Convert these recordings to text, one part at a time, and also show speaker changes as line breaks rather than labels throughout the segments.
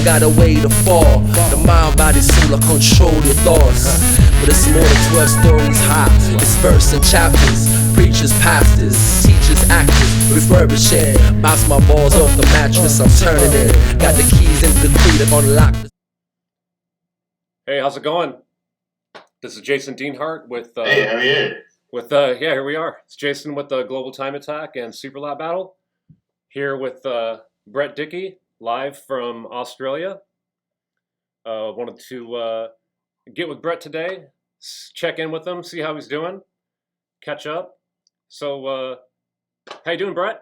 all got a way to fall. The mind, body, soul, control your thoughts. But it's more than 12 stories high. It's verse and chapters. Preachers, pastors, teachers, actors, refurbishing. Bounce my balls off the mattress, I'm turning it. Got the keys and the key to unlock.
Hey, how's it going? This is Jason Dienhart with.
Hey, how are you?
Here we are. It's Jason with the Global Time Attack and Super Lab Battle. Here with Brett Dickie, live from Australia. Wanted to get with Brett today, check in with him, see how he's doing, catch up. So, how you doing, Brett?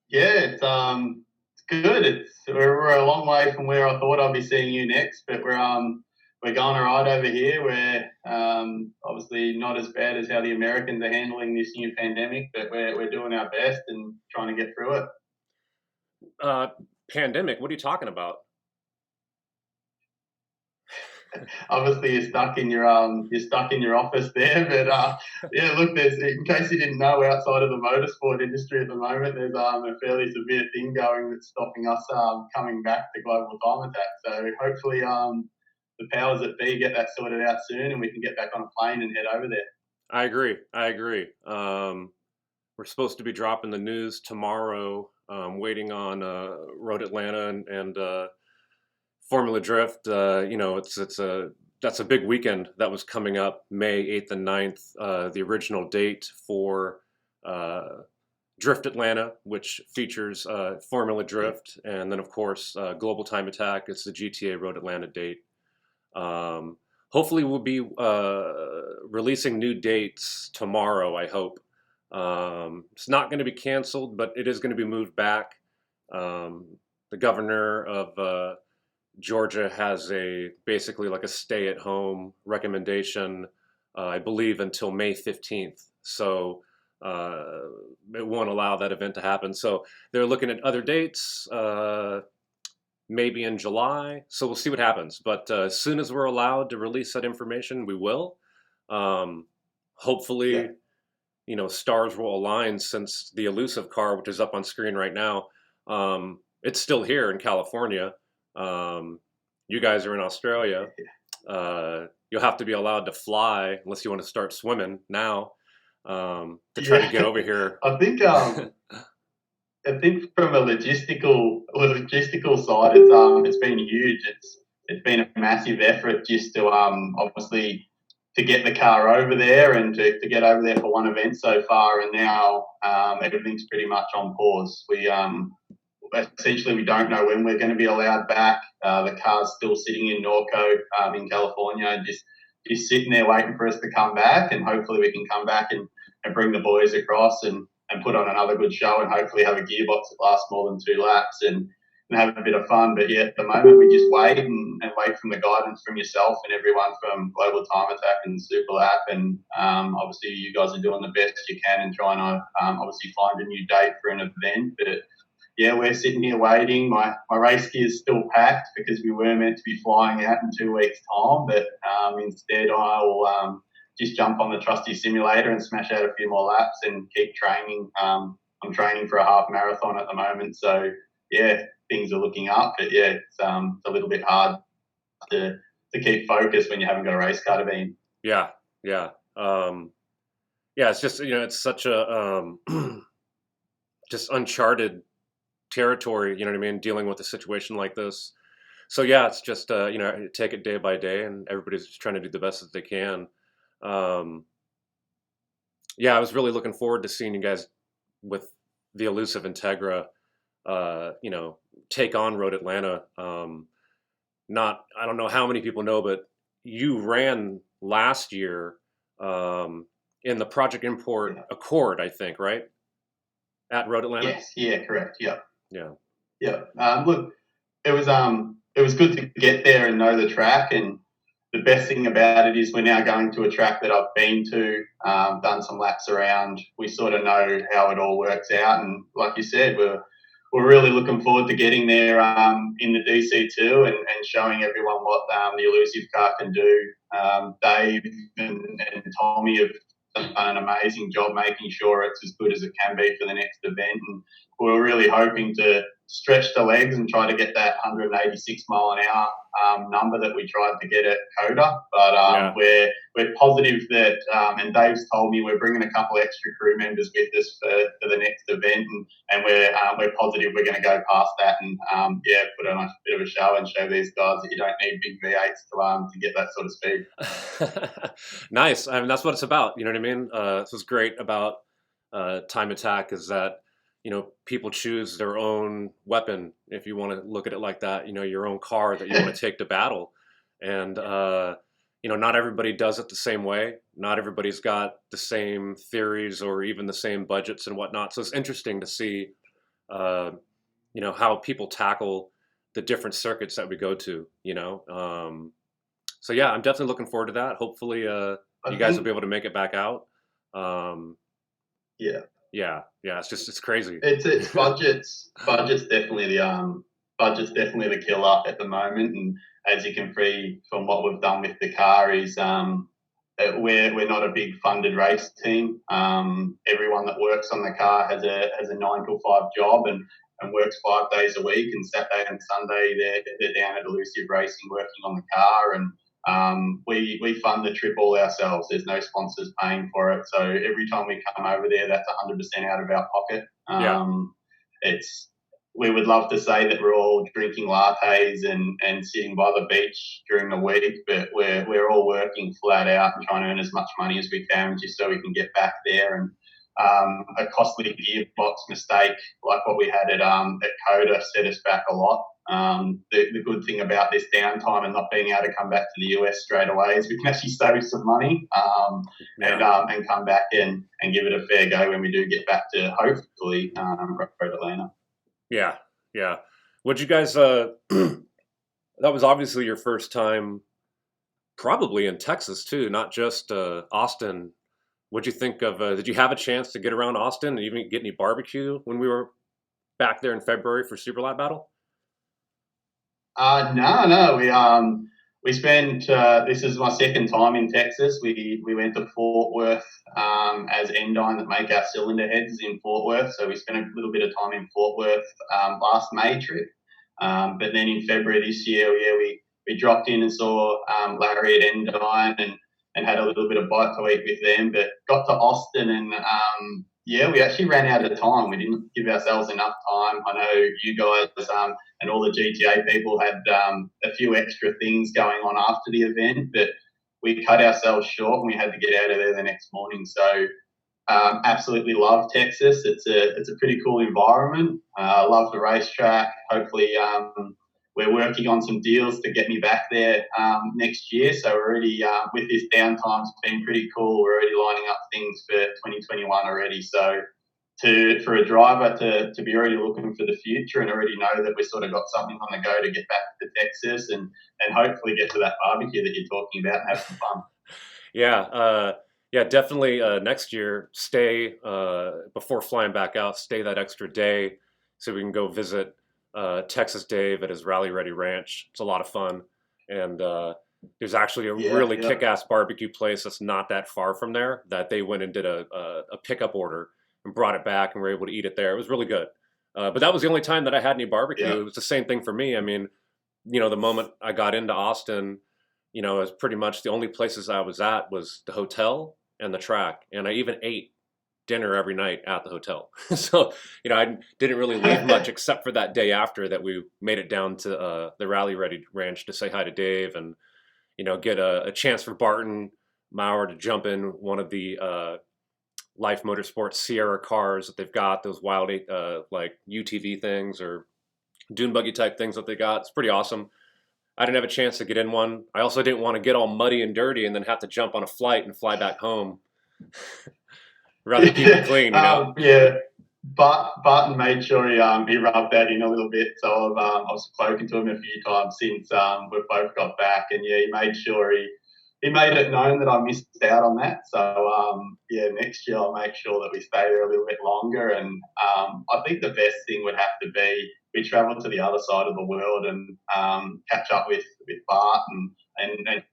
Yeah, it's good. We're a long way from where I thought I'd be seeing you next, but we're going all right over here. We're obviously not as bad as how the Americans are handling this new pandemic, but we're doing our best and trying to get through it.
Pandemic? What are you talking about?
Obviously, you're stuck in your office there, but yeah. Look, there's, in case you didn't know, outside of the motorsport industry at the moment, there's a fairly severe thing going that's stopping us coming back to Global Time Attack. So hopefully, the powers that be get that sorted out soon, and we can get back on a plane and head over there.
I agree. We're supposed to be dropping the news tomorrow. Waiting on Road Atlanta and Formula Drift. That's a big weekend that was coming up, May 8th and 9th. The original date for Drift Atlanta, which features Formula Drift, and then of course Global Time Attack. It's the GTA Road Atlanta date. Hopefully we'll be releasing new dates tomorrow, I hope. It's not going to be canceled, but it is going to be moved back. The governor of Georgia has basically like a stay-at-home recommendation, I believe, until May 15th. So it won't allow that event to happen. So they're looking at other dates, maybe in July. So we'll see what happens. But as soon as we're allowed to release that information, we will. Hopefully, stars will align, since the elusive car, which is up on screen right now, it's still here in California. You guys are in Australia. You'll have to be allowed to fly unless you want to start swimming now to try to get over here.
I think from a logistical side, it's been huge. It's been a massive effort just to obviously to get the car over there and to get over there for one event so far, and now everything's pretty much on pause. We essentially we don't know when we're going to be allowed back. The car's still sitting in Norco in California, and just sitting there waiting for us to come back, and hopefully we can come back and bring the boys across and put on another good show, and hopefully have a gearbox that lasts more than 2 laps and have a bit of fun. But yeah, at the moment we just wait and wait from the guidance from yourself and everyone from Global Time Attack and Super Lap, and obviously you guys are doing the best you can and trying to obviously find a new date for an event. But yeah, we're sitting here waiting. My race gear is still packed because we were meant to be flying out in 2 weeks' time, but instead I'll just jump on the trusty simulator and smash out a few more laps and keep training. I'm training for a half marathon at the moment, so yeah, things are looking up. But yeah, it's a little bit hard to keep focused when you haven't got a race car to be in.
Yeah. It's just it's such a just uncharted territory. You know what I mean? Dealing with a situation like this. So yeah, it's just take it day by day, and everybody's just trying to do the best that they can. I was really looking forward to seeing you guys with the elusive Integra, take on Road Atlanta. I don't know how many people know, but you ran last year in the Project Import Accord, I think, right? At Road Atlanta?
Yes, yeah, correct. Yeah.
Yeah.
Look, it was good to get there and know the track, and the best thing about it is we're now going to a track that I've been to, done some laps around. We sort of know how it all works out, and like you said, we're really looking forward to getting there in the DC2 and showing everyone what the elusive car can do. Dave and Tommy have done an amazing job making sure it's as good as it can be for the next event, and we're really hoping to stretch the legs and try to get that 186 mile an hour number that we tried to get at Coda. But we're positive that, and Dave's told me we're bringing a couple extra crew members with us for the next event, and we're positive we're going to go past that and put on a bit of a show and show these guys that you don't need big V8s to get that sort of speed.
Nice. I mean, that's what it's about. You know what I mean? This was great about Time Attack is that, you know, people choose their own weapon, if you want to look at it like that, you know, your own car that you want to take to battle. And, you know, not everybody does it the same way. Not everybody's got the same theories or even the same budgets and whatnot. So it's interesting to see, you know, how people tackle the different circuits that we go to, you know. So, yeah, I'm definitely looking forward to that. Hopefully you guys will be able to make it back out. Yeah, it's crazy.
It's budget's definitely the killer at the moment, and as you can see from what we've done with the car is we're not a big funded race team. Everyone that works on the car has a 9 to 5 job and works 5 days a week, and Saturday and Sunday they're down at Elusive Racing working on the car, and we fund the trip all ourselves. There's no sponsors paying for it, so every time we come over there, that's 100% out of our pocket. We would love to say that we're all drinking lattes and sitting by the beach during the week, but we're all working flat out and trying to earn as much money as we can just so we can get back there. And a costly gearbox mistake like what we had at Coda set us back a lot. The good thing about this downtime and not being able to come back to the US straight away is we can actually save some money and come back and give it a fair go when we do get back to hopefully Road Atlanta.
Yeah. Would you guys? That was obviously your first time, probably in Texas too, not just Austin. What'd you think of? Did you have a chance to get around Austin and even get any barbecue when we were back there in February for Super Lap Battle?
No. We spent. This is my second time in Texas. We went to Fort Worth as Endine that make our cylinder heads in Fort Worth. So we spent a little bit of time in Fort Worth last May trip. But then in February this year, we dropped in and saw Larry at Endine and had a little bit of bite to eat with them. But got to Austin and we actually ran out of time. We didn't give ourselves enough time. I know you guys and all the GTA people had a few extra things going on after the event, but we cut ourselves short and we had to get out of there the next morning. So absolutely love Texas. It's a pretty cool environment. I love the racetrack. Hopefully we're working on some deals to get me back there next year. So we're already, with this downtime, it's been pretty cool. We're already lining up things for 2021 already. So for a driver to be already looking for the future and already know that we've sort of got something on the go to get back to Texas and hopefully get to that barbecue that you're talking about and have some fun.
Yeah, definitely next year, stay, before flying back out, stay that extra day so we can go visit Texas Dave at his Rally Ready Ranch. It's a lot of fun. And there's actually a really kick-ass barbecue place that's not that far from there that they went and did a pickup order and brought it back and were able to eat it there. It was really good. But that was the only time that I had any barbecue. It was the same thing for me. I mean, you know, the moment I got into Austin, you know, it was pretty much the only places I was at was the hotel and the track. And I even ate dinner every night at the hotel. So, you know, I didn't really leave much except for that day after that we made it down to the Rally Ready Ranch to say hi to Dave and, you know, get a chance for Barton Maurer to jump in one of the Life Motorsports Sierra cars that they've got, those wild like UTV things or dune buggy type things that they got. It's pretty awesome. I didn't have a chance to get in one. I also didn't want to get all muddy and dirty and then have to jump on a flight and fly back home. Rather keep it clean, you know.
Barton made sure he rubbed that in a little bit. So I've spoken to him a few times since we've both got back, and he made sure he made it known that I missed out on that. So next year I'll make sure that we stay there a little bit longer. And I think the best thing would have to be we travel to the other side of the world and catch up with Bart and Dave,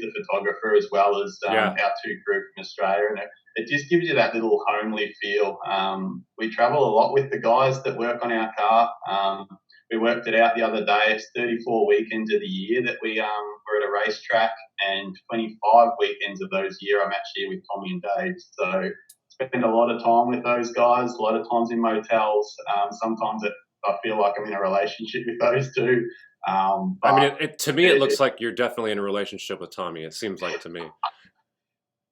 the photographer, as well as our two crew from Australia, it just gives you that little homely feel. We travel a lot with the guys that work on our car. We worked it out the other day. It's 34 weekends of the year that we're at a racetrack, and 25 weekends of those year I'm actually with Tommy and Dave. So spend a lot of time with those guys, a lot of times in motels. Sometimes I feel like I'm in a relationship with those two.
I mean, to me, it looks like you're definitely in a relationship with Tommy. It seems like to me.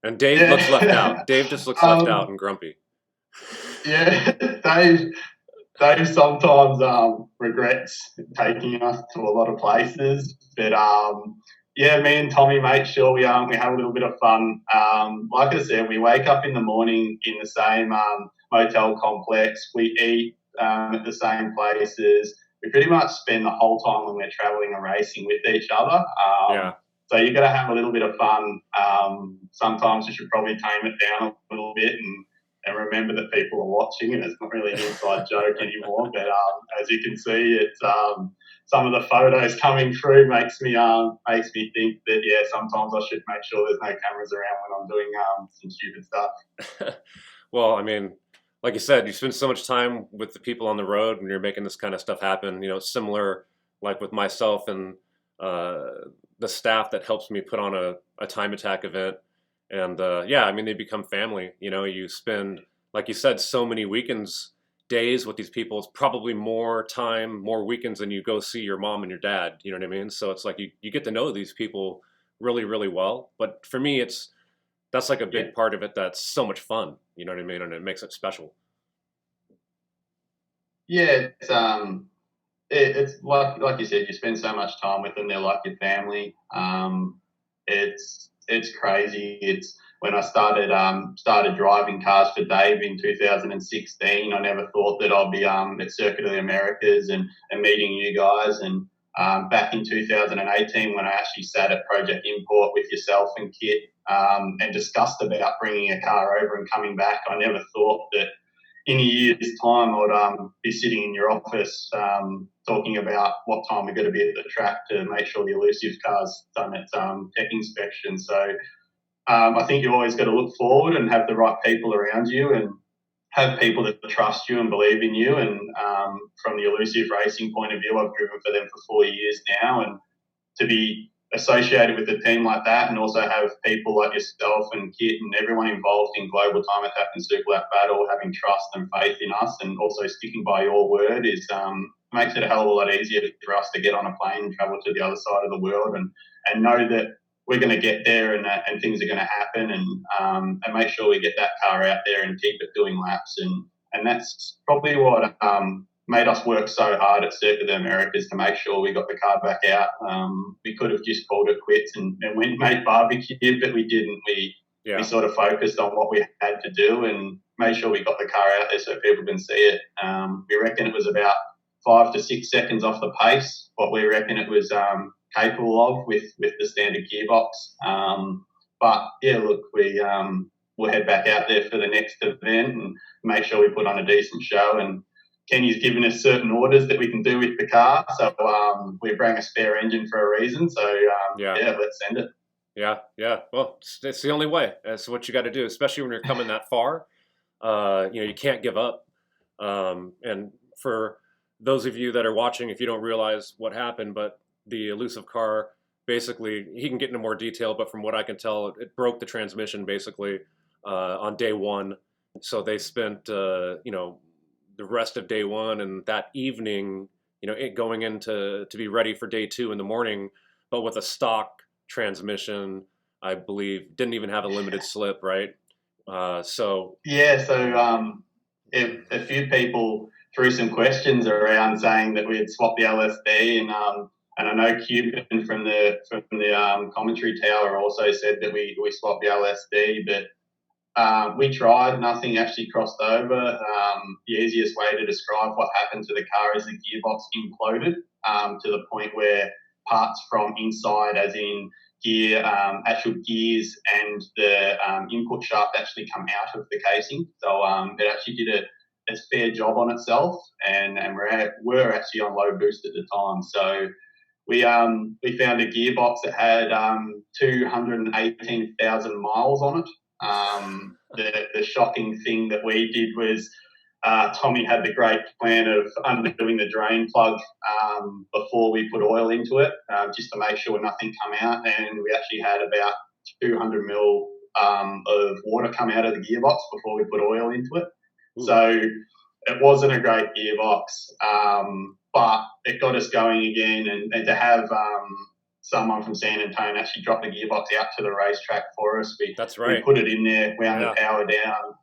And Dave looks left out. Dave just looks left out and grumpy.
Yeah, Dave sometimes regrets taking us to a lot of places, but yeah, me and Tommy make sure we have a little bit of fun. Like I said, we wake up in the morning in the same motel complex. We eat at the same places. We pretty much spend the whole time when we're traveling and racing with each other.
Yeah.
So you've got to have a little bit of fun. Sometimes you should probably tame it down a little bit and remember that people are watching, and it's not really an inside joke anymore. But as you can see, it's some of the photos coming through makes me think that sometimes I should make sure there's no cameras around when I'm doing some stupid stuff.
Well, I mean, like you said, you spend so much time with the people on the road when you're making this kind of stuff happen. You know, similar like with myself and the staff that helps me put on a time attack event. And I mean, they become family. You know, you spend, like you said, so many days with these people. It's probably more time, more weekends than you go see your mom and your dad. You know what I mean? So it's like you get to know these people really, really well. But for me, that's like a big part of it. That's so much fun. You know what I mean? And it makes it special.
Yeah, it's like you said, you spend so much time with them. They're like your family. It's crazy. It's when I started driving cars for Dave in 2016. I never thought that I'd be at Circuit of the Americas and meeting you guys. And back in 2018, when I actually sat at Project Import with yourself and Kit and discussed about bringing a car over and coming back, I never thought that in a year's time I'd be sitting in your office talking about what time we're going to be at the track to make sure the elusive car's done its tech inspection. So I think you always got to look forward and have the right people around you and have people that trust you and believe in you. And from the elusive racing point of view, I've driven for them for 4 years now, and to be associated with a team like that and also have people like yourself and Kit and everyone involved in Global Time Attack and Super Lap Battle having trust and faith in us and also sticking by your word is makes it a hell of a lot easier for us to get on a plane and travel to the other side of the world and know that we're going to get there and things are going to happen and make sure we get that car out there and keep it doing laps. And that's probably what made us work so hard at Circuit of the Americas to make sure we got the car back out. We could have just called it quits and went and made barbecue, but we didn't. We sort of focused on what we had to do and made sure we got the car out there so people can see it. We reckon it was about 5 to 6 seconds off the pace, what we reckon it was capable of with the standard gearbox. But yeah, look, we'll head back out there for the next event and make sure we put on a decent show. And Kenny's given us certain orders that we can do with the car. So we bring a spare engine for a reason. So let's send it.
Yeah. Well, it's the only way. That's what you got to do, especially when you're coming that far. You can't give up. And for those of you that are watching, if you don't realize what happened, but the elusive car, basically, he can get into more detail, but from what I can tell, it broke the transmission basically on day one. So they spent, the rest of day one and that evening, it going into to be ready for day two in the morning, but with a stock transmission, I believe, didn't even have a limited slip, right?
A few people threw some questions around saying that we had swapped the LSD, and I know Cuban from the commentary tower also said that we swapped the LSD, but we tried. Nothing actually crossed over. The easiest way to describe what happened to the car is the gearbox imploded to the point where parts from inside, as in gear, actual gears and the input shaft actually come out of the casing. So it actually did a fair job on itself, and we're actually on low boost at the time. So we found a gearbox that had 218,000 miles on it. The shocking thing that we did was Tommy had the great plan of undoing the drain plug before we put oil into it, just to make sure nothing come out. And we actually had about 200 mil of water come out of the gearbox before we put oil into it. Ooh. So it wasn't a great gearbox, but it got us going again. And to have someone from San Antonio actually drop the gearbox out to the racetrack for us,
that's right.
We put it in there, wound the power down,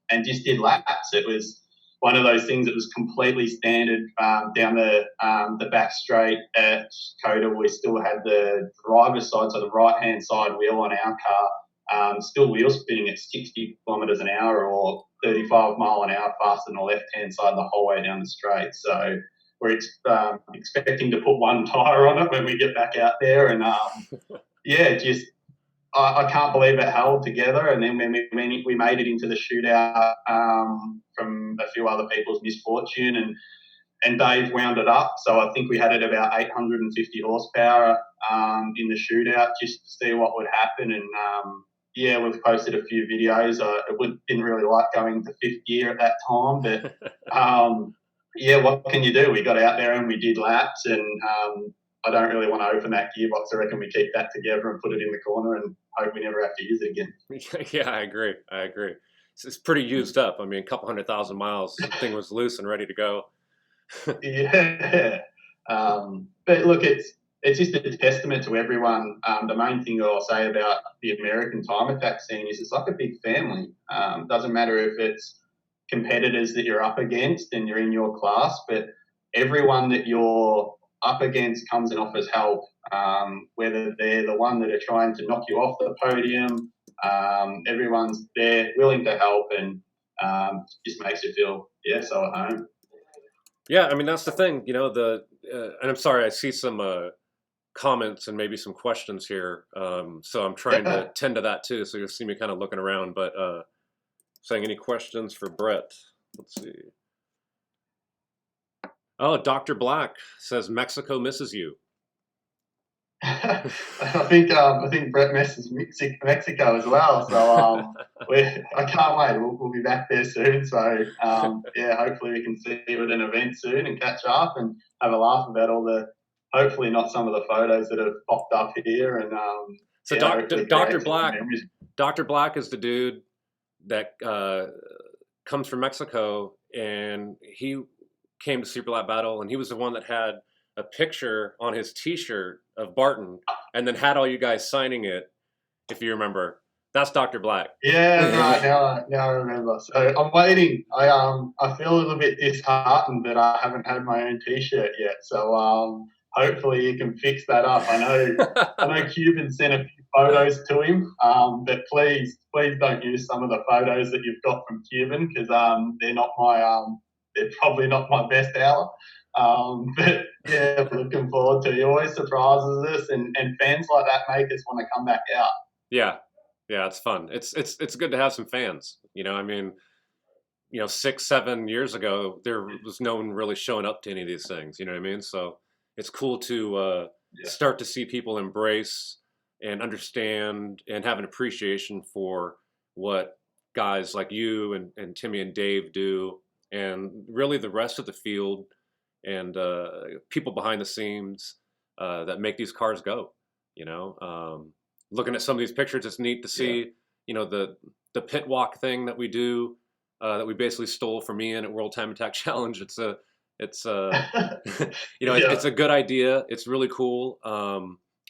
and just did laps. It was one of those things that was completely standard down the back straight at Coda. We still had the driver's side, so the right-hand side wheel on our car, still wheel spinning at 60 kilometres an hour or 35 mile an hour faster than the left-hand side the whole way down the straight. So we're expecting to put one tyre on it when we get back out there. And, I can't believe it held together. And then when we made it into the shootout from a few other people's misfortune, and Dave wound it up. So I think we had it about 850 horsepower in the shootout just to see what would happen. And we've posted a few videos. Didn't really like going to fifth gear at that time, but what can you do? We got out there and we did laps, and I don't really want to open that gearbox. I reckon we keep that together and put it in the corner and hope we never have to use it again.
Yeah, I agree. It's pretty used up. I mean, a couple 100,000 miles, the thing was loose and ready to go.
Yeah. But look, it's just a testament to everyone. The main thing I'll say about the American time attack scene is it's like a big family. Doesn't matter if it's competitors that you're up against and you're in your class, but everyone that you're up against comes and offers help, whether they're the one that are trying to knock you off the podium. Everyone's there willing to help, and just makes you feel so at home.
Yeah, I mean, that's the thing, and I'm sorry, I see some comments and maybe some questions here, so I'm trying to tend to that too, so you'll see me kind of looking around, but saying any questions for Brett? Let's see. Oh, Dr. Black says Mexico misses you.
I think Brett misses Mexico as well. So I can't wait. We'll be back there soon. So hopefully we can see you at an event soon and catch up and have a laugh about all the, hopefully not some of the photos that have popped up here. And
so Dr. Black is the dude that comes from Mexico, and he came to Super Lap Battle, and he was the one that had a picture on his T-shirt of Barton, and then had all you guys signing it, if you remember. That's Dr. Black.
Yeah, right. Now I remember. So I'm waiting. I feel a little bit disheartened that I haven't had my own T-shirt yet. So hopefully you can fix that up. I know Cuban sent a few photos to him, but please don't use some of the photos that you've got from Cuban, because they're probably not my best hour. But yeah, looking forward to it. He always surprises us, and fans like that make us want to come back out.
Yeah, it's fun. It's good to have some fans. I mean, 6-7 years ago, there was no one really showing up to any of these things. You know what I mean? So it's cool to start to see people embrace and understand and have an appreciation for what guys like you and Timmy and Dave do, and really the rest of the field and people behind the scenes that make these cars go. Looking at some of these pictures, it's neat to see, the pit walk thing that we do, that we basically stole from Ian at World Time Attack Challenge. It's it's a good idea. It's really cool.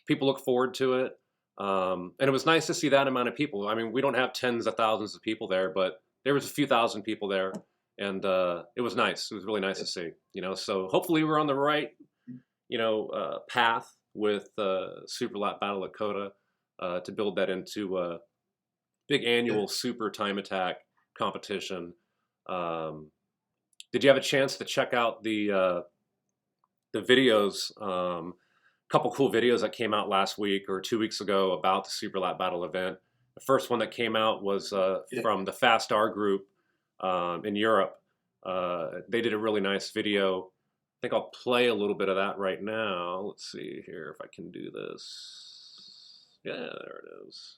People look forward to it. And it was nice to see that amount of people. I mean, we don't have tens of thousands of people there, but there was a few thousand people there, and it was nice. It was really nice to see, so hopefully we're on the right, path with Super Lap Battle at Coda, to build that into a big annual Super Time Attack competition. Did you have a chance to check out the videos? Couple cool videos that came out last week or 2 weeks ago about the Super Lap Battle event. The first one that came out was from the Fast R group in Europe. They did a really nice video. I think I'll play a little bit of that right now. Let's see here if I can do this. Yeah, there it is.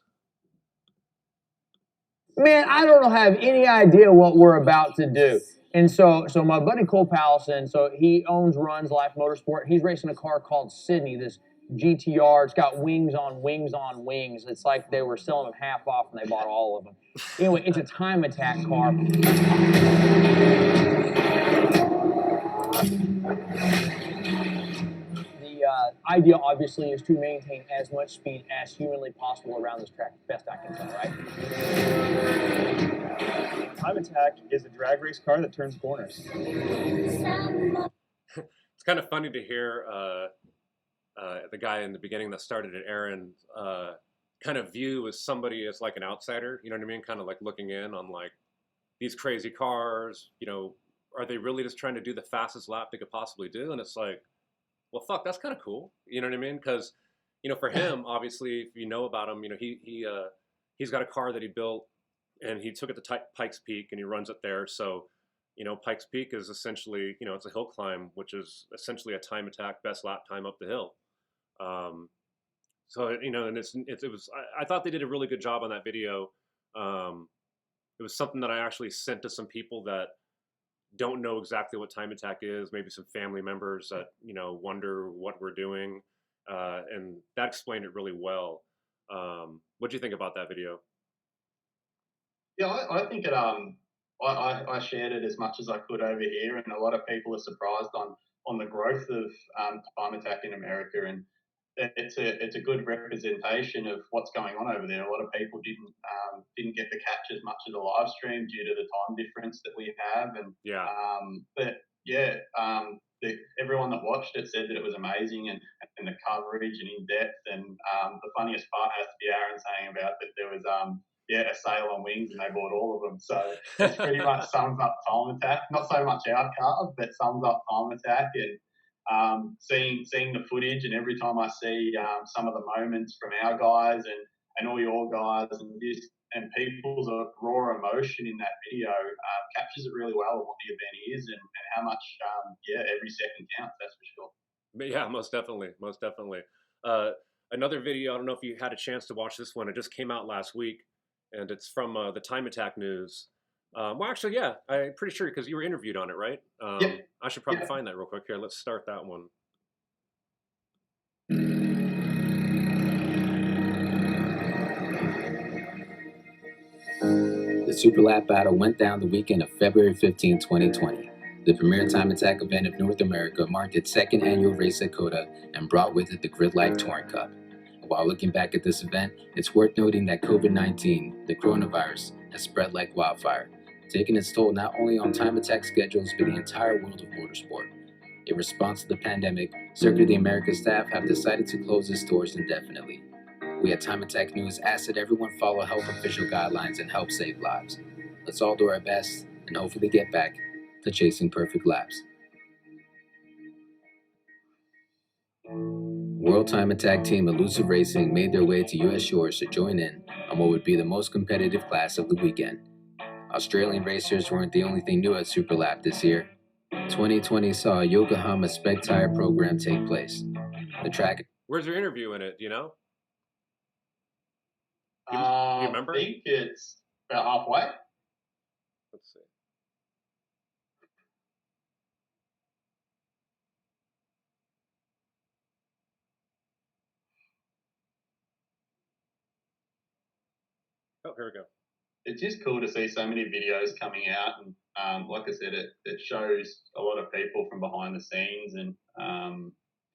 Man, I don't have any idea what we're about to do. And so my buddy Cole Pallison, so he owns Runs Life Motorsport. He's racing a car called Sydney, this GTR. It's got wings on wings on wings. It's like they were selling them half off and they bought all of them. Anyway, it's a time attack car. The idea, obviously, is to maintain as much speed as humanly possible around this track, best I can tell, right?
Time Attack is a drag race car that turns corners.
It's kind of funny to hear the guy in the beginning that started it, Aaron, kind of view as somebody as like an outsider. You know what I mean? Kind of like looking in on like these crazy cars. You know, are they really just trying to do the fastest lap they could possibly do? And it's like, well, fuck, that's kind of cool. You know what I mean? Because you know, for him, obviously, if you know about him, you know he's got a car that he built. And he took it to Pikes Peak and he runs it there. So, you know, Pikes Peak is essentially, you know, it's a hill climb, which is essentially a time attack best lap time up the hill. So, you know, and I thought they did a really good job on that video. It was something that I actually sent to some people that don't know exactly what time attack is, maybe some family members that, you know, wonder what we're doing. And that explained it really well. What do you think about that video?
Yeah, I think it. I shared it as much as I could over here, and a lot of people are surprised on the growth of time attack in America, and it's a good representation of what's going on over there. A lot of people didn't get to catch as much of the live stream due to the time difference that we have, and
Yeah.
everyone that watched it said that it was amazing and the coverage and in depth, and the funniest part has to be Aaron saying about that there was a sale on wings and they bought all of them. So it pretty much sums up time attack. Not so much our car, but sums up time attack. And seeing the footage, and every time I see some of the moments from our guys and all your guys and people's raw emotion in that video captures it really well of what the event is and how much every second counts. That's for sure.
Yeah, most definitely. Another video, I don't know if you had a chance to watch this one. It just came out last week, and it's from the Time Attack News. Well, actually, yeah, I'm pretty sure because you were interviewed on it, right?
Yeah.
I should probably find that real quick here. Let's start that one.
The Super Lap Battle went down the weekend of February 15, 2020. The premier time attack event of North America marked its second annual race at COTA and brought with it the Grid Life Touring Cup. While looking back at this event, it's worth noting that COVID-19, the coronavirus, has spread like wildfire, taking its toll not only on time attack schedules but the entire world of motorsport. In response to the pandemic, Circuit of the Americas staff have decided to close its doors indefinitely. We at Time Attack News ask that everyone follow health official guidelines and help save lives. Let's all do our best and hopefully get back to chasing perfect laps. World Time Attack Team Elusive Racing made their way to US shores to join in on what would be the most competitive class of the weekend. Australian racers weren't the only thing new at Super Lap this year. 2020 saw a Yokohama Spec Tire program take place. The track...
Where's your interview in it, do you know?
Do
you remember?
I think it's about halfway.
Let's see. Oh, here we go.
It's just cool to see so many videos coming out, and like I said, it shows a lot of people from behind the scenes and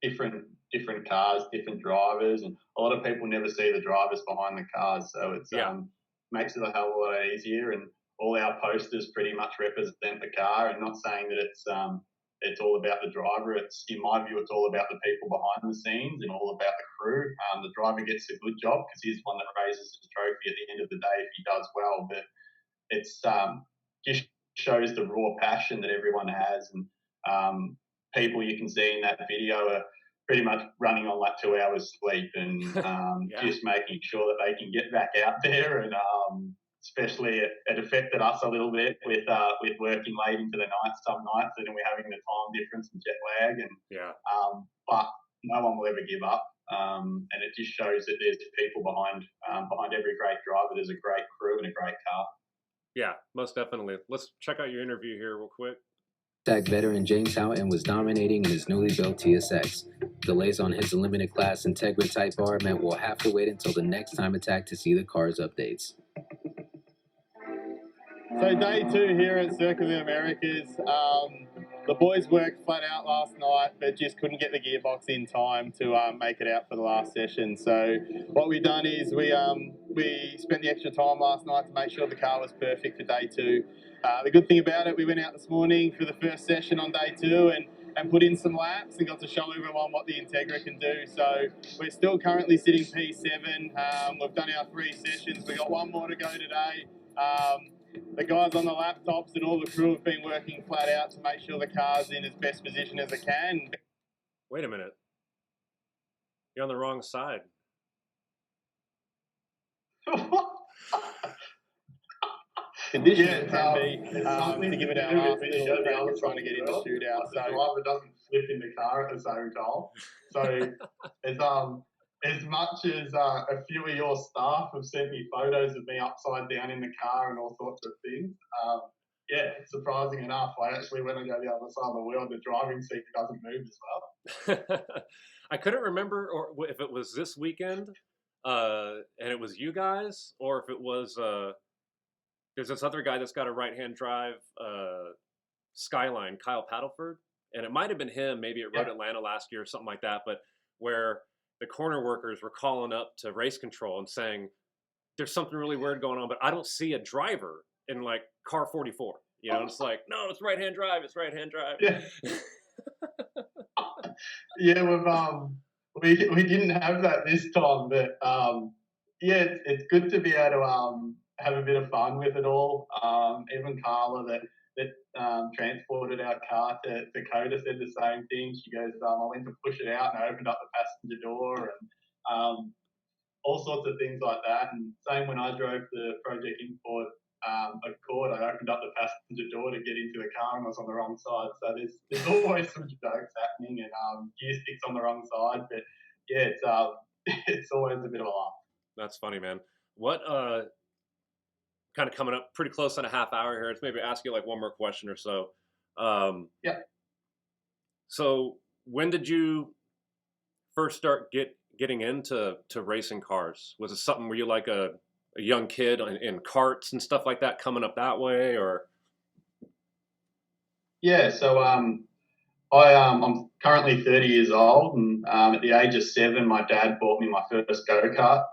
different cars, different drivers, and a lot of people never see the drivers behind the cars. So it's makes it a hell of a lot easier. And all our posters pretty much represent the car, and not saying that it's all about the driver. It's, in my view, it's all about the people behind the scenes and all about the crew. The driver gets a good job because he's the one that raises the trophy at the end of the day if he does well. But it's just shows the raw passion that everyone has, and people you can see in that video are pretty much running on like 2 hours sleep and just making sure that they can get back out there. And especially it affected us a little bit with working late into the night some nights, and then we're having the time difference and jet lag. And but no one will ever give up. and it just shows that there's people behind every great driver. There's a great crew and a great car.
Yeah, most definitely. Let's check out your interview here real quick.
Tech veteran James Houghton was dominating in his newly built TSX. Delays on his limited class Integra Type R meant we'll have to wait until the next time attack to see the car's updates.
So day 2 here at Circuit of the Americas. The boys worked flat out last night, but just couldn't get the gearbox in time to make it out for the last session. So what we've done is we spent the extra time last night to make sure the car was perfect for day 2. The good thing about it, we went out this morning for the first session on day 2 and put in some laps and got to show everyone what the Integra can do. So we're still currently sitting P7. We've done our 3 sessions. We've got 1 more to go today. The guys on the laptops and all the crew have been working flat out to make sure the car's in as best position as it can.
Wait a minute. You're on the wrong side.
Conditions can be to give it our last little crack at trying to get in the shootout.
The driver doesn't flip in the car at the same time. So it's as much as a few of your staff have sent me photos of me upside down in the car and all sorts of things. Yeah, surprising enough, I actually, when I go the other side of the wheel, the driving seat doesn't move as well.
I couldn't remember or if it was this weekend and it was you guys, or if it was there's this other guy that's got a right-hand drive Skyline, Kyle Paddleford, and it might have been him, maybe at Road Atlanta last year or something like that, but where the corner workers were calling up to race control and saying, there's something really weird going on, but I don't see a driver in like car 44. You know, it's like, no, it's right-hand drive. It's right-hand drive.
Yeah. Yeah, we didn't have that this time, but yeah, it's good to be able to have a bit of fun with it all. Even Carla that transported our car to Dakota said the same thing. She goes, I went to push it out and I opened up the passenger door and all sorts of things like that. And same when I drove the Project Import Accord, I opened up the passenger door to get into the car and I was on the wrong side. So there's always some jokes happening and gear sticks on the wrong side. But yeah, it's always a bit of a laugh.
That's funny, man. What kind of coming up pretty close on a half hour here. Let's maybe ask you like one more question or so.
Yeah.
So when did you first start getting into racing cars? Was it something where you like a young kid in karts and stuff like that coming up that way, or?
Yeah, so I'm currently 30 years old, and at the age of 7, my dad bought me my first go-kart.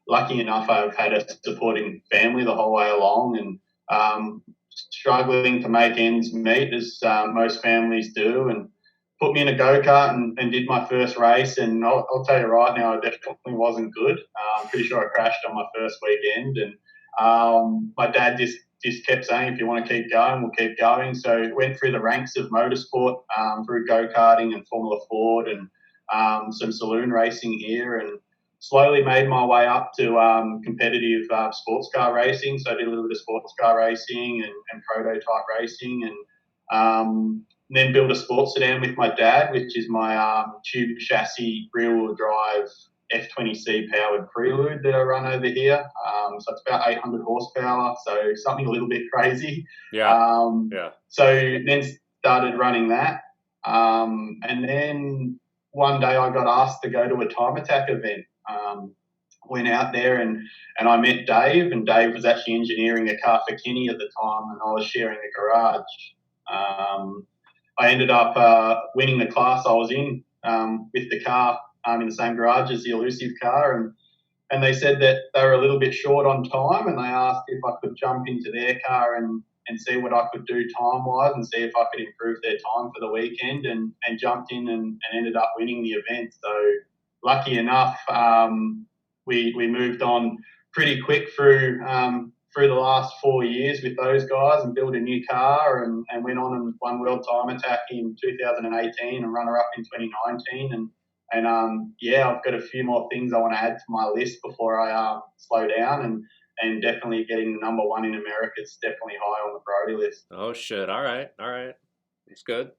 Lucky enough, I've had a supporting family the whole way along, and struggling to make ends meet as most families do, and put me in a go-kart and did my first race. And I'll tell you right now, I definitely wasn't good. I'm pretty sure I crashed on my first weekend, and my dad just kept saying, if you want to keep going, we'll keep going. So went through the ranks of motorsport, through go-karting and Formula Ford and some saloon racing here, and slowly made my way up to competitive sports car racing. So I did a little bit of sports car racing and prototype racing, and then built a sports sedan with my dad, which is my tube chassis rear-wheel drive F20C powered Prelude that I run over here. So it's about 800 horsepower, so something a little bit crazy.
Yeah.
So then started running that. And then one day I got asked to go to a time attack event. Went out there and I met Dave, and Dave was actually engineering a car for Kenny at the time, and I was sharing a garage. I ended up winning the class I was in with the car in the same garage as the elusive car, and they said that they were a little bit short on time, and they asked if I could jump into their car and see what I could do time-wise and see if I could improve their time for the weekend, and jumped in and ended up winning the event. So lucky enough, we moved on pretty quick through the last 4 years with those guys and built a new car and went on and won World Time Attack in 2018 and runner-up in 2019. And yeah, I've got a few more things I want to add to my list before I slow down, and definitely getting the number 1 in America is definitely high on the priority list.
Oh, shit. All right. It's good.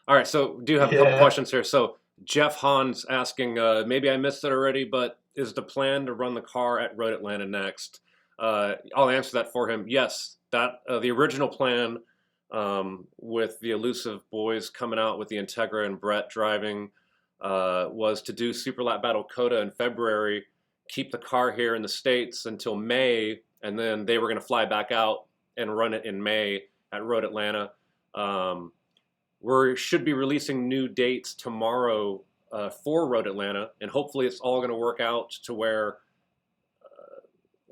All right, so do you have a couple questions here? So Jeff Hahn's asking, maybe I missed it already, but is the plan to run the car at Road Atlanta next? I'll answer that for him. Yes, that the original plan with the Elusive boys coming out with the Integra and Brett driving was to do Super Lap Battle Coda in February, keep the car here in the States until May, and then they were going to fly back out and run it in May at Road Atlanta. We should be releasing new dates tomorrow for Road Atlanta, and hopefully it's all going to work out to where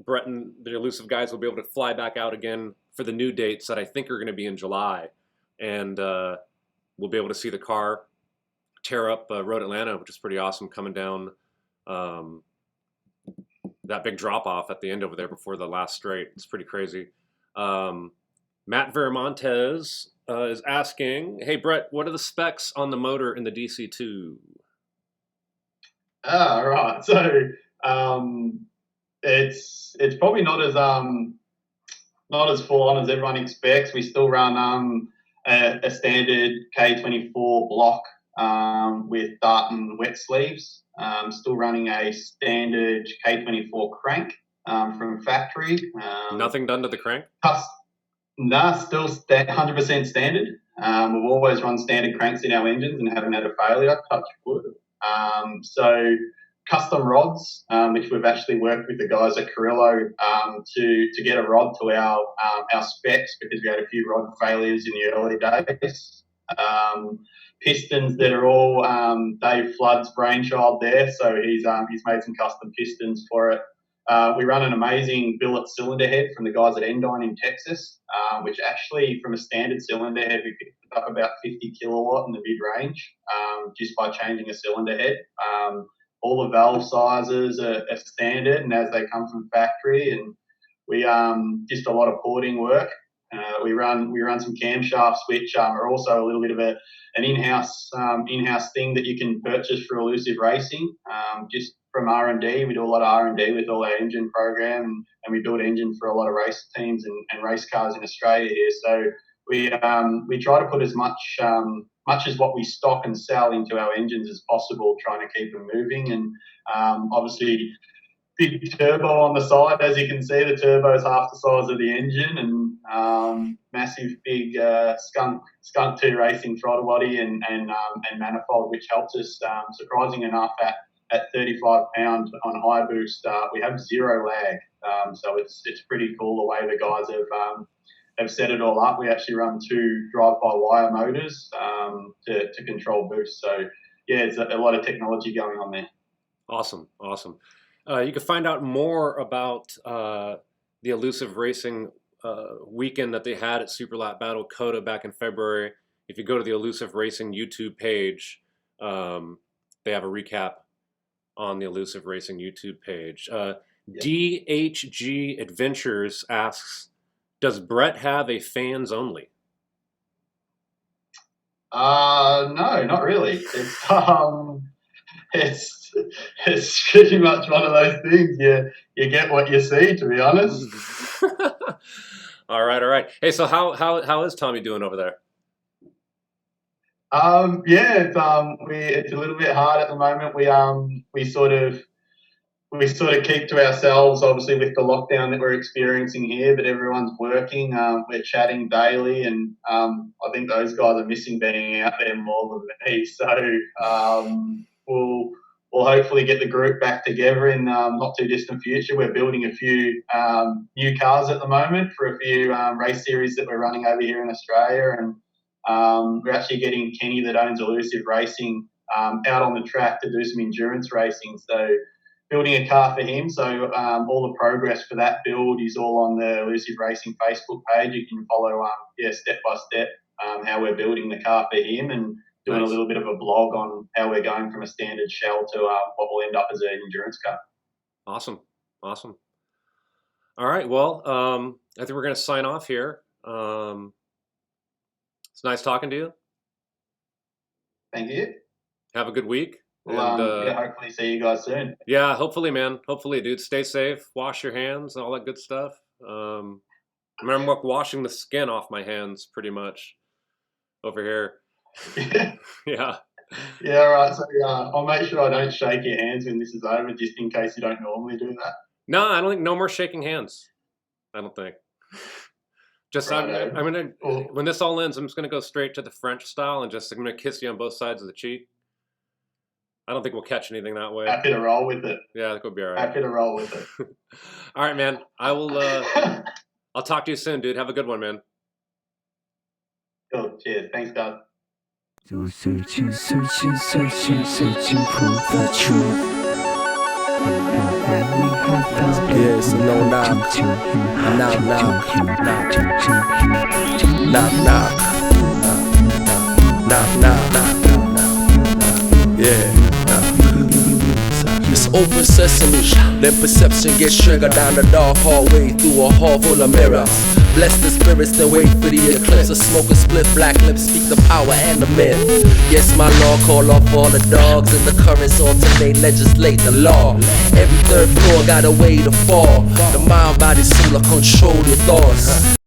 Brett and the Elusive guys will be able to fly back out again for the new dates that I think are going to be in July. And we'll be able to see the car tear up Road Atlanta, which is pretty awesome, coming down that big drop-off at the end over there before the last straight. It's pretty crazy. Matt Veramontes is asking, hey, Brett, what are the specs on the motor in the DC2?
Right. So it's probably not as full on as everyone expects. We still run a standard K24 block with dart and wet sleeves. Still running a standard K24 crank from factory.
Nothing done to the crank?
Still 100% standard. We've always run standard cranks in our engines and haven't had a failure, touch wood. So custom rods, which we've actually worked with the guys at Carrillo to get a rod to our specs, because we had a few rod failures in the early days. Pistons that are all Dave Flood's brainchild there, so he's made some custom pistons for it. We run an amazing billet cylinder head from the guys at Endine in Texas, which actually, from a standard cylinder head, we picked up about 50 kilowatt in the mid-range just by changing a cylinder head. All the valve sizes are standard and as they come from factory, and we just a lot of porting work. We run some camshafts, which are also a little bit of an in-house thing that you can purchase for Elusive Racing. Just from R&D, we do a lot of R&D with all our engine program, and we build engines for a lot of race teams and race cars in Australia here. So we try to put as much as what we stock and sell into our engines as possible, trying to keep them moving. And obviously, big turbo on the side, as you can see, the turbo is half the size of the engine, and massive big skunk 2 racing throttle body and manifold, which helps us. Surprising enough, at 35 pounds on high boost, we have 0 lag. So it's pretty cool the way the guys have set it all up. We actually run 2 drive-by-wire motors to control boost. So yeah, it's a lot of technology going on there.
Awesome. You can find out more about the Elusive Racing weekend that they had at Super Lap Battle Coda back in February. If you go to the Elusive Racing YouTube page, they have a recap on the Elusive Racing YouTube page. DHG Adventures asks, does Brett have a fans only?
No, not really. It's pretty much one of those things. You get what you see, to be honest.
All right. Hey, so how is Tommy doing over there?
It's a little bit hard at the moment. We sort of keep to ourselves, obviously, with the lockdown that we're experiencing here, but everyone's working. We're chatting daily, and I think those guys are missing being out there more than me. So we'll hopefully get the group back together in not too distant future. We're building a few new cars at the moment for a few race series that we're running over here in Australia, and we're actually getting Kenny, that owns Elusive Racing, out on the track to do some endurance racing. So building a car for him. So all the progress for that build is all on the Elusive Racing Facebook page. You can follow step by step how we're building the car for him, and doing a little bit of a blog on how we're going from a standard shell to what will end up as an endurance car.
Awesome. All right, well, I think we're going to sign off here. It's nice talking to you.
Thank you.
Have a good week.
Well, hopefully see you guys soon.
Yeah, hopefully, man. Hopefully, dude. Stay safe. Wash your hands and all that good stuff. I'm washing the skin off my hands pretty much over here. Yeah.
Yeah, all right. So I'll make sure I don't shake your hands when this is over, just in case you don't normally do that.
No, I don't think no more shaking hands. I don't think. Just I'm gonna when this all ends, I'm just gonna go straight to the French style and I'm gonna kiss you on both sides of the cheek. I don't think we'll catch anything that way.
Happy to roll with it.
Yeah, that could be all right.
Happy to roll with it.
All right, man. I will. I'll talk to you soon, dude. Have a good one, man.
Cool. Cheers. Thanks, guys.
So searching for the truth.
Yeah, so no knock. Knock, knock. Yeah. It's open sesame, then perception gets triggered down the dark hallway through a hall full of mirrors. Bless the spirits, then wait for the eclipse. A smoke, a split, black lips speak the power and the myth. Yes, my law, call off all the dogs and the currents alternate, legislate the law. Every third floor got a way to fall. The mind, body, soul, control your thoughts.